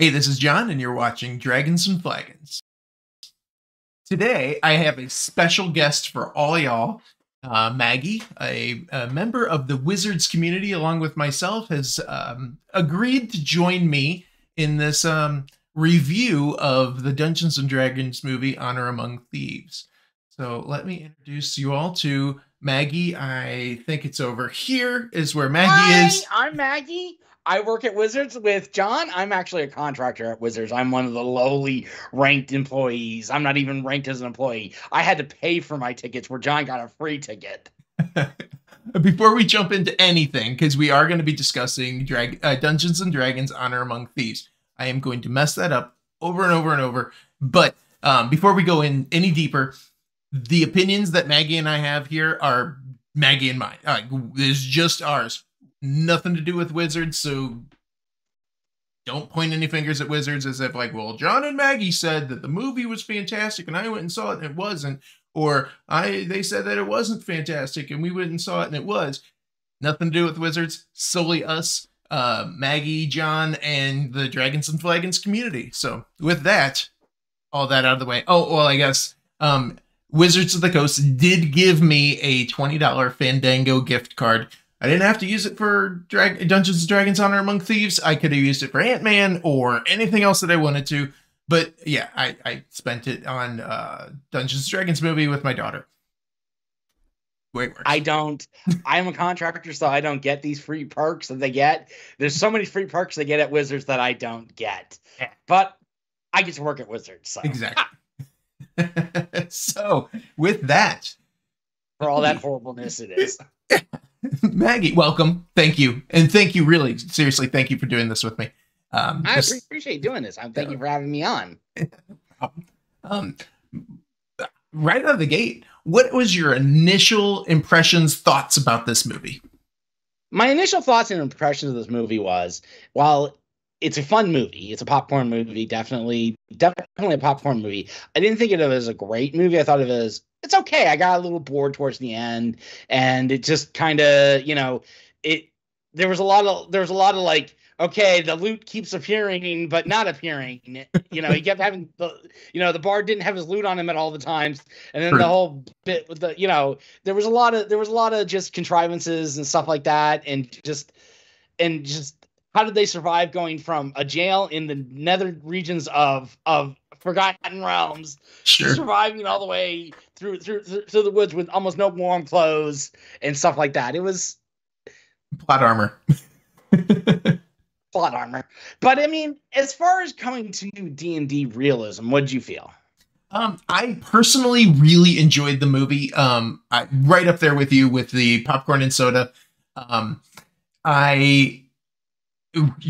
Hey, this is John, and you're watching Dragons and Flagons. Today, I have a special guest for all y'all. Maggie, a member of the Wizards community, along with myself, has agreed to join me in this review of the Dungeons and Dragons movie, Honor Among Thieves. So let me introduce you all to Maggie. I think it's over here is where Maggie is. I'm Maggie. I work at Wizards with John. I'm actually a contractor at Wizards. I'm one of the lowly ranked employees. I'm not even ranked as an employee. I had to pay for my tickets where John got a free ticket. Before we jump into anything, because we are going to be discussing Dungeons and Dragons Honor Among Thieves, I am going to mess that up over and over and over. But before we go in any deeper, the opinions that Maggie and I have here are Maggie and mine. It's just ours. Nothing to do with Wizards, so don't point any fingers at Wizards as if like, well, John and Maggie said that the movie was fantastic and I went and saw it and it wasn't, or they said that it wasn't fantastic and we went and saw it and it was. Nothing to do with Wizards, solely us, Maggie, John, and the Dragons and Flagons community. So with that, all that out of the way. Oh, well, I guess Wizards of the Coast did give me a $20 Fandango gift card. I didn't have to use it for Dungeons & Dragons Honor Among Thieves. I could have used it for Ant-Man or anything else that I wanted to. But yeah, I spent it on Dungeons & Dragons movie with my daughter. Way worse. I'm a contractor, so I don't get these free perks that they get. There's so many free perks they get at Wizards that I don't get. But I get to work at Wizards. So. Exactly. So with that. For all that horribleness it is. Maggie, welcome. Thank you. And thank you, really, seriously, thank you for doing this with me. I appreciate doing this. Thank you for having me on. Right out of the gate, what was your initial impressions, thoughts about this movie? My initial thoughts and impressions of this movie was, while it's a fun movie, it's a popcorn movie, definitely a popcorn movie. I didn't think of it as a great movie. I thought of it as, it's okay. I got a little bored towards the end, and it just kind of, there was a lot of like, okay, the loot keeps appearing but not appearing. He kept having the bard didn't have his loot on him at all the times, and then the whole bit with the, there was a lot of just contrivances and stuff like that, and just how did they survive going from a jail in the nether regions of Forgotten Realms, surviving all the way through the woods with almost no warm clothes and stuff like that. It was plot armor. Plot armor. But I mean, as far as coming to D&D realism, what did you feel? I personally really enjoyed the movie. Right up there with you with the popcorn and soda. I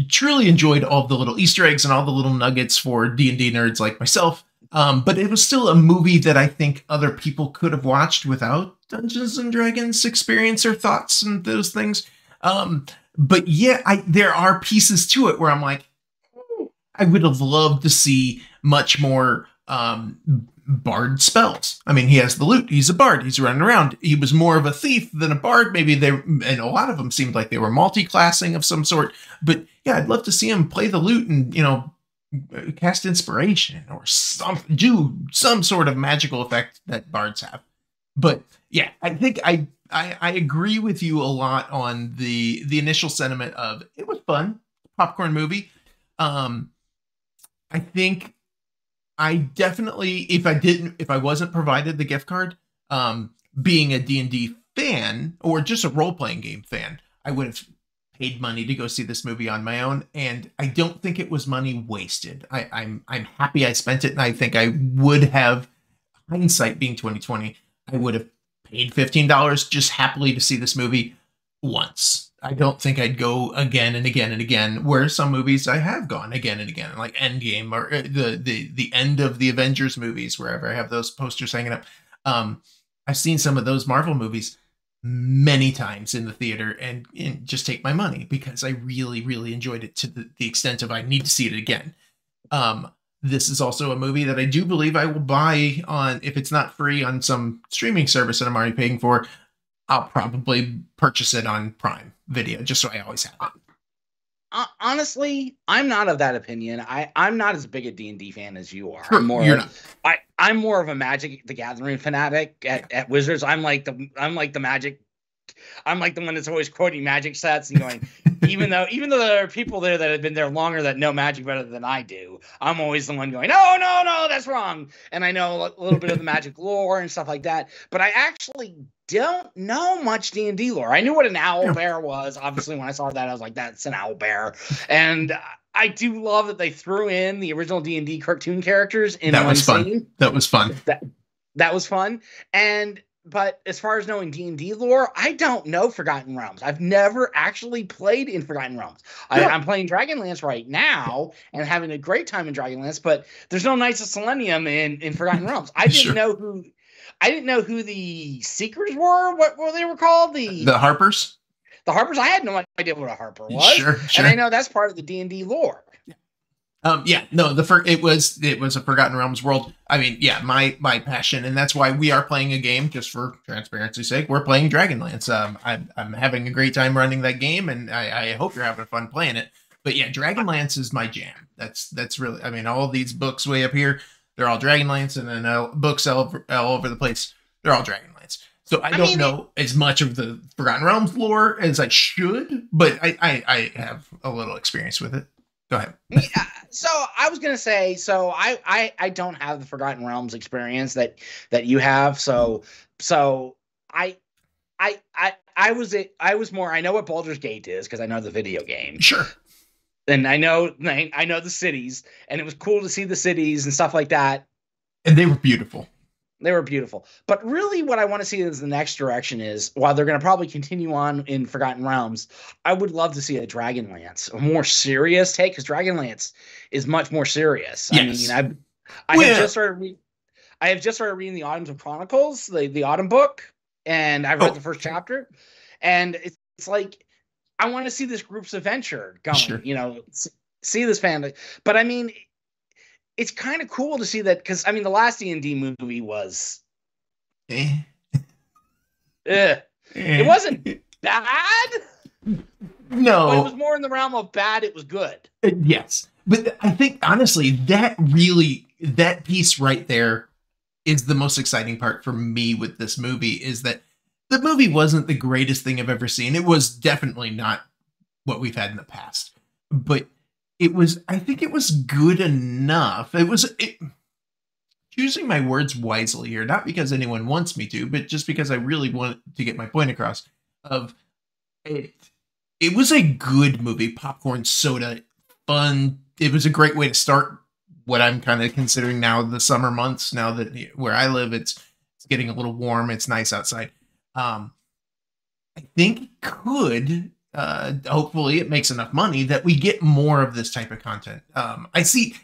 truly enjoyed all the little Easter eggs and all the little nuggets for D&D nerds like myself. But it was still a movie that I think other people could have watched without Dungeons and Dragons experience or thoughts and those things. But yeah, there are pieces to it where I'm like, I would have loved to see much more bard spells. I mean, he has the loot. He's a bard. He's running around. He was more of a thief than a bard. Maybe and a lot of them seemed like they were multi-classing of some sort. But yeah, I'd love to see him play the lute and, cast inspiration or do some sort of magical effect that bards have. But yeah, I think I agree with you a lot on the initial sentiment of it was fun, popcorn movie. I think I definitely, if I wasn't provided the gift card, being a D&D fan or just a role-playing game fan, I would have paid money to go see this movie on my own. And I don't think it was money wasted. I'm happy I spent it. And I think I would have, hindsight being 2020, I would have paid $15 just happily to see this movie once. I don't think I'd go again and again and again, where some movies I have gone again and again, like Endgame or the end of the Avengers movies, wherever I have those posters hanging up. I've seen some of those Marvel movies many times in the theater and just take my money because I really, really enjoyed it to the extent of I need to see it again. This is also a movie that I do believe I will buy on, if it's not free on some streaming service that I'm already paying for, I'll probably purchase it on Prime Video, just so I always have it. honestly, I'm not of that opinion. I'm not as big a D&D fan as you are. Sure, you're not. I'm more of a Magic the Gathering fanatic at Wizards. I'm like the Magic. I'm like the one that's always quoting Magic sets and going, even though there are people there that have been there longer that know Magic better than I do, I'm always the one going, no, that's wrong. And I know a little bit of the Magic lore and stuff like that, but I actually don't know much D&D lore. I knew what an owl bear was. Obviously, when I saw that, I was like, that's an owl bear. And I do love that they threw in the original D&D cartoon characters in one scene. That was fun. That was fun. But as far as knowing D&D lore, I don't know Forgotten Realms. I've never actually played in Forgotten Realms. I'm playing Dragonlance right now and having a great time in Dragonlance, but there's no Knights of Selenium in Forgotten Realms. I didn't know who the Seekers were, what they were called. The Harpers? The Harpers? I had no idea what a Harper was. Sure. And I know that's part of the D&D lore. It was a Forgotten Realms world. I mean, yeah, my passion, and that's why we are playing a game. Just for transparency's sake, we're playing Dragonlance. I'm having a great time running that game, and I hope you're having fun playing it. But yeah, Dragonlance is my jam. That's really, I mean, all these books way up here, they're all Dragonlance, and then books all over the place, they're all Dragonlance. So I don't know as much of the Forgotten Realms lore as I should, but I have a little experience with it. Go ahead. So I was gonna say, so I don't have the Forgotten Realms experience that you have. So I was more. I know what Baldur's Gate is because I know the video game. Sure. And I know the cities, and it was cool to see the cities and stuff like that. And they were beautiful. They were beautiful. But really what I want to see as the next direction is, while they're going to probably continue on in Forgotten Realms, I would love to see a Dragonlance, a more serious take, because Dragonlance is much more serious. Yes. I mean, I have just started reading the Autumn of Chronicles, the Autumn book, and I've read the first chapter. And it's like, I want to see this group's adventure going, sure. See this family. But I mean, it's kind of cool to see that, because I mean, the last D&D movie was, it wasn't bad. No, but it was more in the realm of bad. It was good. Yes, but I think honestly, that piece right there is the most exciting part for me with this movie. Is that the movie wasn't the greatest thing I've ever seen. It was definitely not what we've had in the past, but I think it was good enough. Choosing my words wisely here, not because anyone wants me to, but just because I really want to get my point across of it. It was a good movie, popcorn, soda, fun. It was a great way to start what I'm kind of considering now the summer months. Now that where I live, it's getting a little warm. It's nice outside. I think it could, hopefully it makes enough money that we get more of this type of content. I see,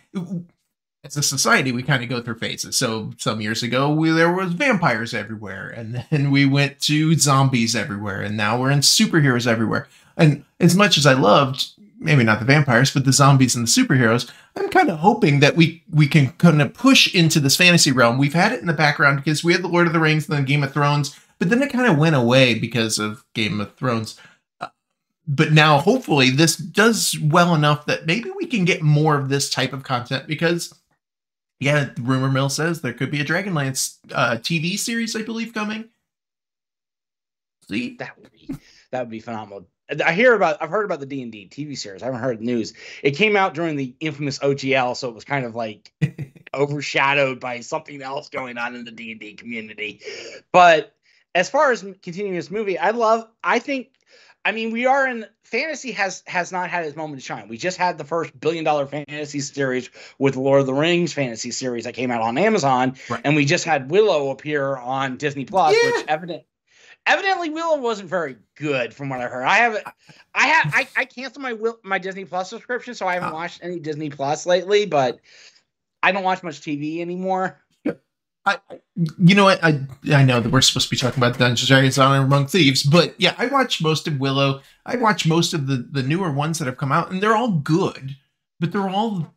as a society, we kind of go through phases. So some years ago, there was vampires everywhere, and then we went to zombies everywhere, and now we're in superheroes everywhere. And as much as I loved, maybe not the vampires, but the zombies and the superheroes, I'm kind of hoping that we can kind of push into this fantasy realm. We've had it in the background because we had the Lord of the Rings and then Game of Thrones, but then it kind of went away because of Game of Thrones. But now, hopefully, this does well enough that maybe we can get more of this type of content because, yeah, rumor mill says there could be a Dragonlance TV series, I believe, coming. See? That would be phenomenal. I've heard about the D&D TV series. I haven't heard the news. It came out during the infamous OGL, so it was kind of like overshadowed by something else going on in the D&D community. But as far as continuing this movie, we are in fantasy has not had its moment to shine. We just had the first $1 billion fantasy series with the Lord of the Rings fantasy series that came out on Amazon, right. And we just had Willow appear on Disney Plus, which evidently Willow wasn't very good from what I heard. I canceled my Disney Plus subscription, so I haven't watched any Disney Plus lately, but I don't watch much TV anymore. You know what? I know that we're supposed to be talking about Dungeons & Dragons Honor Among Thieves, but yeah, I watched most of Willow. I watched most of the newer ones that have come out, and they're all good, but they're all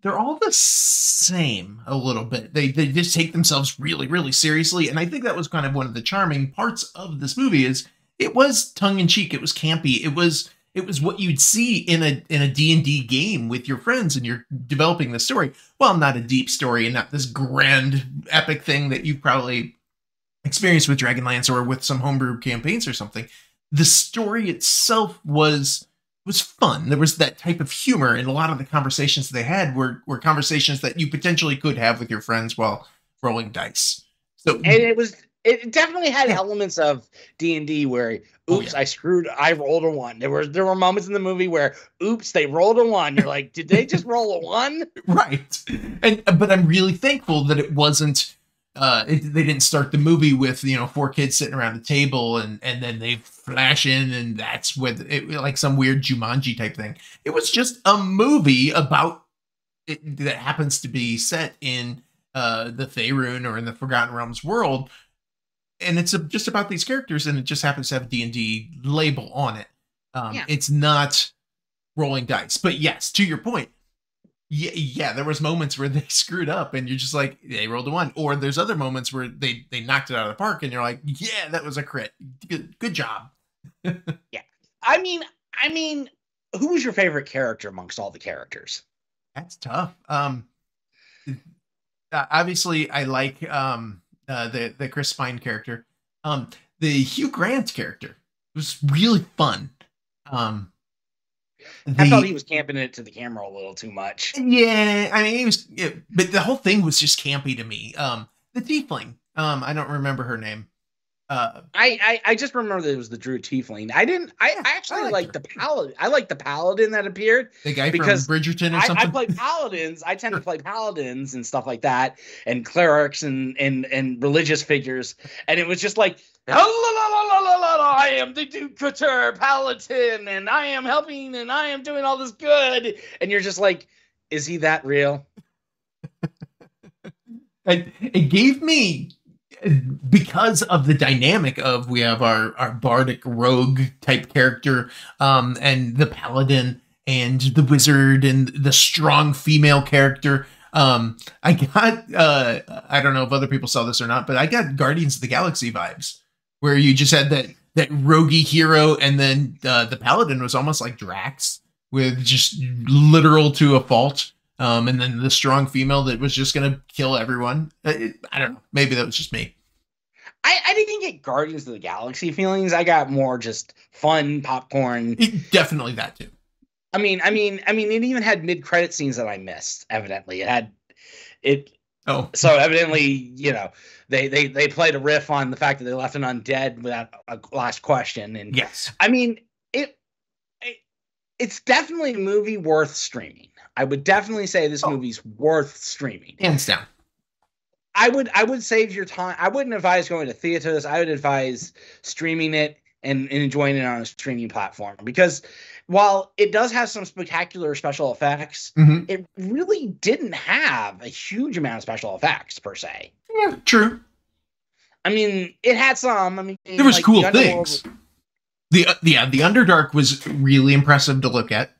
the same a little bit. They just take themselves really, really seriously, and I think that was kind of one of the charming parts of this movie is it was tongue-in-cheek, it was campy, it was It was what you'd see in a D&D game with your friends, and you're developing the story. Well, not a deep story and not this grand epic thing that you've probably experienced with Dragonlance or with some homebrew campaigns or something. The story itself was fun. There was that type of humor, and a lot of the conversations they had were conversations that you potentially could have with your friends while rolling dice. So, and it definitely had elements of D&D where, oops, I rolled a 1. There were moments in the movie where, oops, they rolled a 1. You're like, did they just roll a 1? Right. But I'm really thankful that it wasn't, they didn't start the movie with, 4 kids sitting around a table and then they flash in, and that's with it, like some weird Jumanji type thing. It was just a movie about it that happens to be set in the Faerun or in the Forgotten Realms world. And it's just about these characters, and it just happens to have a D&D label on it. It's not rolling dice. But yes, to your point, yeah, there was moments where they screwed up, and you're just like, they rolled a 1. Or there's other moments where they knocked it out of the park, and you're like, yeah, that was a crit. Good job. Yeah. I mean, who was your favorite character amongst all the characters? That's tough. Obviously, I like... the Chris Pine character. The Hugh Grant character was really fun. I thought he was camping it to the camera a little too much. Yeah, I mean, he was, but the whole thing was just campy to me. The Tiefling. I don't remember her name. I just remember that it was the Druid Tiefling. I actually like the Paladin. I like the Paladin that appeared. The guy from Bridgerton or something? I play Paladins. I tend to play Paladins and stuff like that, and clerics and religious figures. And it was just like, I am the Duke Couture Paladin, and I am helping, and I am doing all this good. And you're just like, is he that real? It gave me... because of the dynamic of, we have our bardic rogue type character, and the paladin and the wizard and the strong female character. I got, I don't know if other people saw this or not, but I got Guardians of the Galaxy vibes, where you just had that roguey hero, and then the paladin was almost like Drax, with just literal to a fault. And then the strong female that was just going to kill everyone. I don't know. Maybe that was just me. I didn't get Guardians of the Galaxy feelings. I got more just fun popcorn. Definitely that too. I mean, it even had mid-credit scenes that I missed. Evidently, Oh, so evidently, they played a riff on the fact that they left an undead without a last question. And yes, I mean, it's definitely a movie worth streaming. I would definitely say this movie's worth streaming. Hands down. I would save your time. I wouldn't advise going to theaters. I would advise streaming it and enjoying it on a streaming platform, because while it does have some spectacular special effects, it really didn't have a huge amount of special effects per se. Yeah, true. I mean, it had some. I mean, there was cool things. The Underdark was really impressive to look at.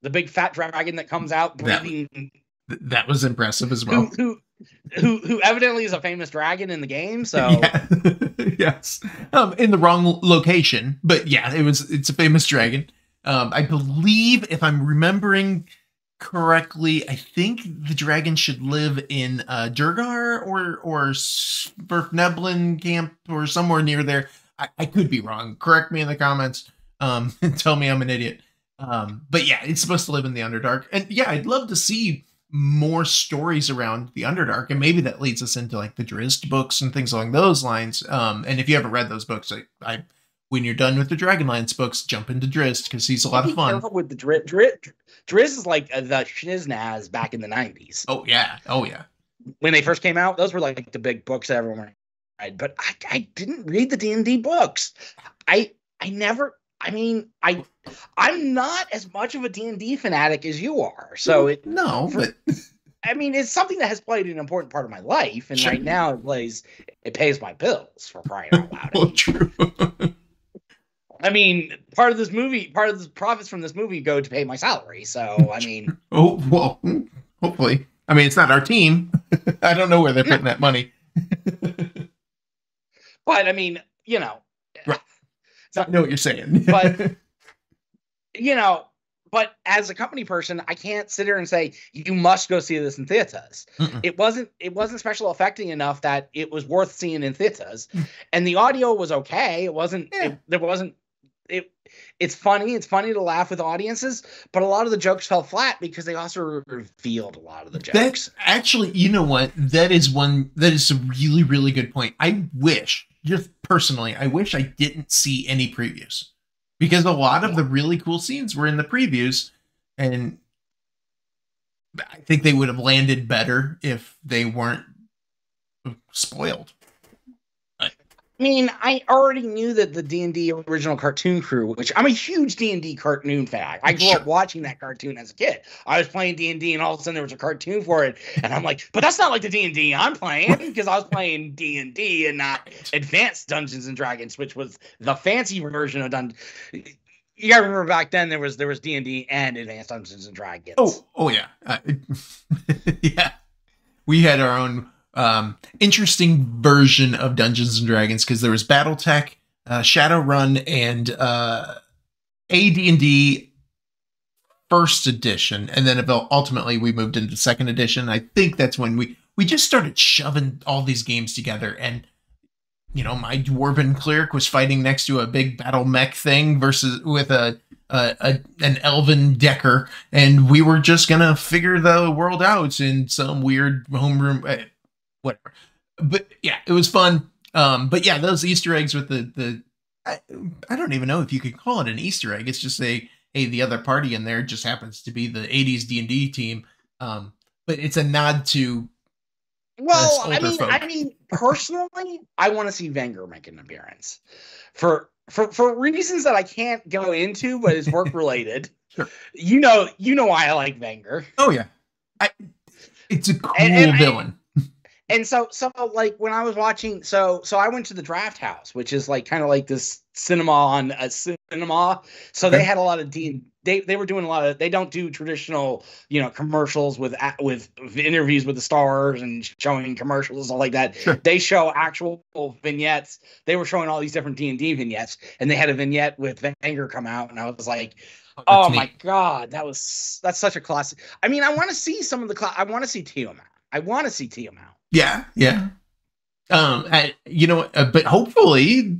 The big fat dragon that comes out breathing. That was impressive as well. Who evidently is a famous dragon in the game. So yeah. Yes, in the wrong location, but yeah, it's a famous dragon. I believe, if I'm remembering correctly, I think the dragon should live in Durgar or Sverfneblin camp or somewhere near there. I could be wrong. Correct me in the comments. And tell me I'm an idiot. But yeah, it's supposed to live in the Underdark. And yeah, I'd love to see more stories around the Underdark. And maybe that leads us into like the Drizzt books and things along those lines. And if you haven't read those books, I when you're done with the Dragonlance books, jump into Drizzt, because he's a lot of fun. With the Drizzt is like the Shiznaz back in the 90s. Oh yeah. When they first came out, those were like the big books that everyone read. But I didn't read the D&D books. I'm not as much of a D&D fanatic as you are. So but I mean, it's something that has played an important part of my life, and right now it pays my bills, for crying out loud. Well, true. I mean, part of the profits from this movie go to pay my salary. So, I mean, oh well, hopefully. I mean, it's not our team. I don't know where they're putting that money. But I mean, right. I know what you're saying. but you know, but as a company person, I can't sit here and say you must go see this in theaters. Mm-mm. It wasn't special effecting enough that it was worth seeing in theaters, and the audio was okay. It wasn't. Yeah. There wasn't. It. It's funny. It's funny to laugh with audiences, but a lot of the jokes fell flat because they also revealed a lot of the jokes. That actually, you know what? That is a really, really good point. I wish, just personally, I wish I didn't see any previews because a lot of the really cool scenes were in the previews, and I think they would have landed better if they weren't spoiled. I mean, I already knew that the D&D original cartoon crew, which I'm a huge D&D cartoon fan. I grew up watching that cartoon as a kid. I was playing D&D, and all of a sudden there was a cartoon for it, and I'm like, but that's not like the D&D I'm playing, because I was playing D&D and not Advanced Dungeons and Dragons, which was the fancy version of Dungeons. You gotta remember back then there was D&D and Advanced Dungeons and Dragons. Oh yeah, yeah. We had our own interesting version of Dungeons and Dragons because there was BattleTech, Shadowrun, and AD&D first edition, and then ultimately we moved into second edition. I think that's when we just started shoving all these games together, and you know, my dwarven cleric was fighting next to a big battle mech thing versus with an elven decker, and we were just gonna figure the world out in some weird homeroom, whatever. But yeah, it was fun. But yeah, those Easter eggs with I don't even know if you could call it an Easter egg. It's just hey, the other party in there just happens to be the 80s D&D team. But it's a nod to. Well, I mean, personally, I want to see Wenger make an appearance for reasons that I can't go into, but it's work related. Sure. You know why I like Wenger. Oh yeah, it's a cool villain. And so like when I was watching, so I went to the Draft House, which is like kind of like this cinema on a cinema. So they had a lot of they were doing a lot of, they don't do traditional, you know, commercials with interviews with the stars and showing commercials and stuff like that. Sure. They show actual vignettes. They were showing all these different D&D vignettes, and they had a vignette with Wenger come out, and I was like, oh my God, that's such a classic. I mean, I want to see some of the I want to see Tiamat. I want to see Tiamat. Yeah. You know, but hopefully,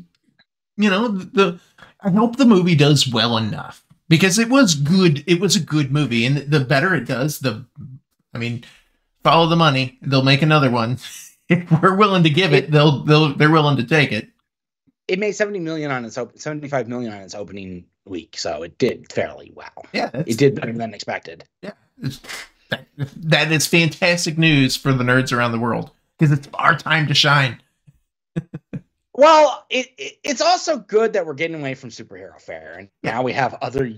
you know, I hope the movie does well enough because it was good. It was a good movie, and the better it does, follow the money. They'll make another one. If we're willing to give it, they're willing to take it. It made 75 million on its opening week, so it did fairly well. Yeah, it did better than expected. Yeah. That is fantastic news for the nerds around the world because it's our time to shine. Well, it's also good that we're getting away from superhero fare, and now we have other.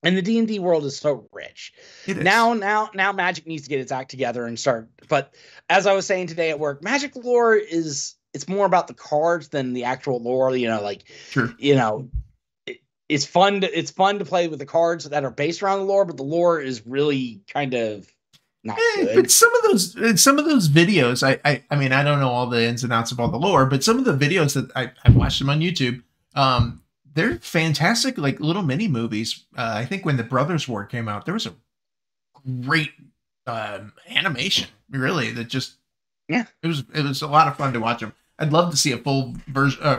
And the D&D world is so rich. It is. Now, Magic needs to get its act together and start. But as I was saying today at work, Magic lore it's more about the cards than the actual lore. You know, like sure. You know. It's fun to play with the cards that are based around the lore, but the lore is really kind of not good. But some of those videos, I mean, I don't know all the ins and outs of all the lore, but some of the videos that I've watched them on YouTube, they're fantastic, like little mini movies. I think when the Brothers War came out, there was a great animation, really, that just it was a lot of fun to watch them. I'd love to see a full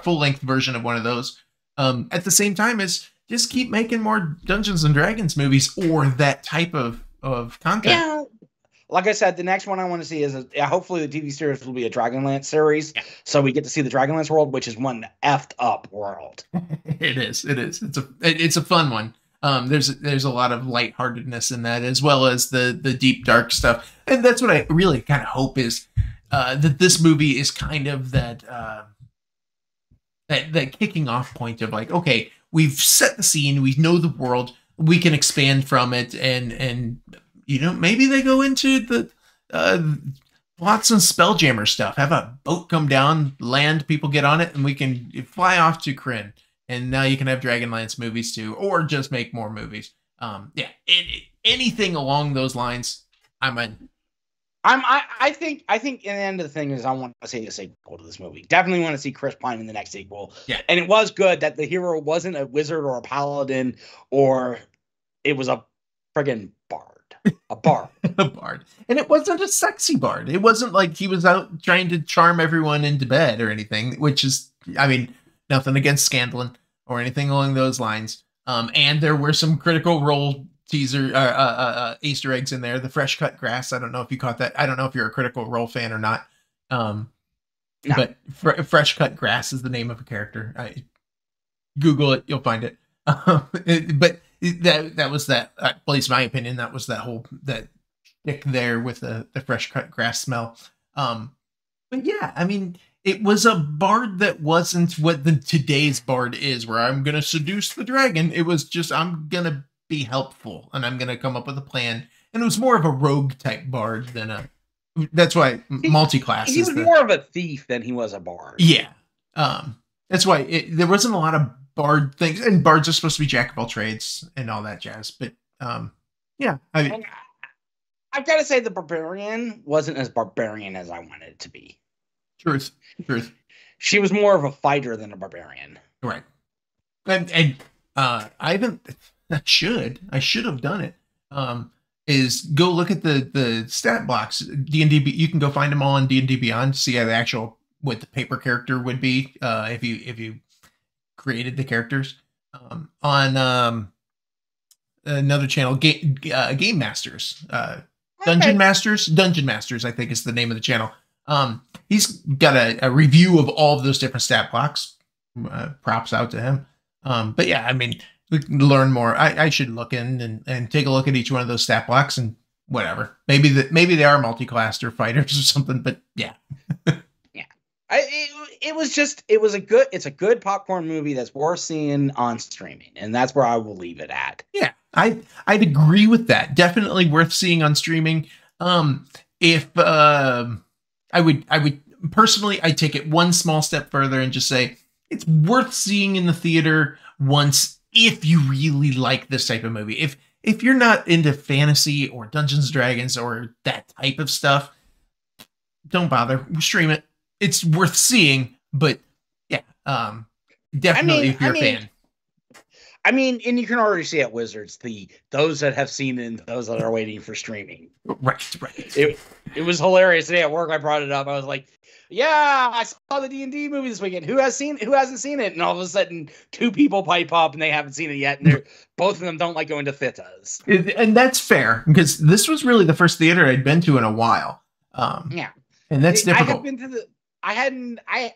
length version of one of those. At the same time as just keep making more Dungeons and Dragons movies or that type of content. Yeah. Like I said, the next one I want to see is hopefully the TV series will be a Dragonlance series. Yeah. So we get to see the Dragonlance world, which is one effed up world. It is. It's a fun one. There's a lot of lightheartedness in that, as well as the deep dark stuff. And that's what I really kind of hope is that this movie is kind of that kicking off point of like, okay, we've set the scene, we know the world, we can expand from it, and you know, maybe they go into the lots of Spelljammer stuff. Have a boat come down, land, people get on it, and we can fly off to Kryn. And now you can have Dragonlance movies too, or just make more movies. Anything along those lines, I'm in. I think in the end of the thing is I want to see a sequel to this movie. Definitely want to see Chris Pine in the next sequel. Yeah. And it was good that the hero wasn't a wizard or a paladin, or it was a friggin' bard. A bard. A bard. And it wasn't a sexy bard. It wasn't like he was out trying to charm everyone into bed or anything, which is, I mean, nothing against Scanlon or anything along those lines. And there were some Critical Role teaser Easter eggs in there. The fresh cut grass. I don't know if you caught that. I don't know if you're a Critical Role fan or not. No. But fresh cut grass is the name of a character. Google it, you'll find it. But that was that. At least my opinion, that was that whole that stick there with the fresh cut grass smell. But yeah, I mean, it was a bard that wasn't what the today's bard is, where I'm gonna seduce the dragon. It was just I'm gonna be helpful and I'm gonna come up with a plan. And it was more of a rogue type bard than a. That's why multi-class. He was more of a thief than he was a bard. Yeah, that's why there wasn't a lot of bard things, and bards are supposed to be jack of all trades and all that jazz. But yeah, I mean, I've got to say the barbarian wasn't as barbarian as I wanted it to be. Truth. She was more of a fighter than a barbarian. Right. And I haven't. I should have done it. Is go look at the stat blocks. D&D. You can go find them all on D&D Beyond to see how the actual what the paper character would be if you created the characters on another channel, Game Masters, Dungeon Masters, I think is the name of the channel. He's got a review of all of those different stat blocks. Props out to him. But yeah, I mean, we can learn more. I should look in and take a look at each one of those stat blocks and whatever. Maybe they are multi-classed or fighters or something. But yeah. Yeah. It's a good popcorn movie that's worth seeing on streaming, and that's where I will leave it at. Yeah, I'd agree with that. Definitely worth seeing on streaming. If I would personally, I'd take it one small step further and just say it's worth seeing in the theater once if you really like this type of movie. If you're not into fantasy or Dungeons and Dragons or that type of stuff, don't bother. Stream it. It's worth seeing, but yeah, definitely if you're a fan. I mean, and you can already see at Wizards those that have seen it and those that are waiting for streaming. Right. It was hilarious today at work. I brought it up. I was like, "Yeah, I saw the D&D movie this weekend. Who hasn't seen it?" And all of a sudden, two people pipe up and they haven't seen it yet, and both of them don't like going to theaters. And that's fair because this was really the first theater I'd been to in a while. Yeah, and that's difficult. I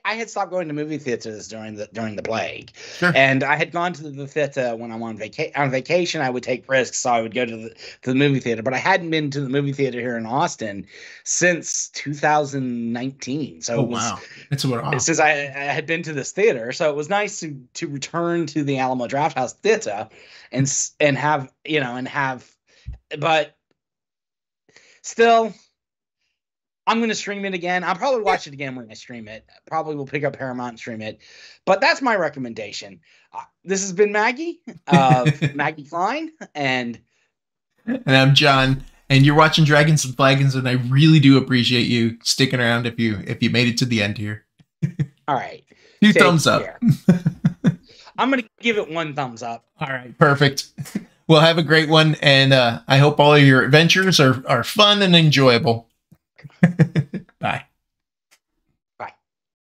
had stopped going to movie theaters during the plague, sure. And I had gone to the theater when I'm on vacation. I would take risks, so I would go to the movie theater. But I hadn't been to the movie theater here in Austin since 2019. So wow, it's what since I had been to this theater, so it was nice to return to the Alamo Drafthouse Theater and have but still. I'm going to stream it again. I'll probably watch it again when I stream it. Probably will pick up Paramount and stream it. But that's my recommendation. This has been Maggie of Maggie Klein. And I'm John. And you're watching Dragons and Flagons, and I really do appreciate you sticking around if you made it to the end here. All right. 2 thumbs up. I'm going to give it 1 thumbs up. All right. Perfect. Well, have a great one. And I hope all of your adventures are fun and enjoyable.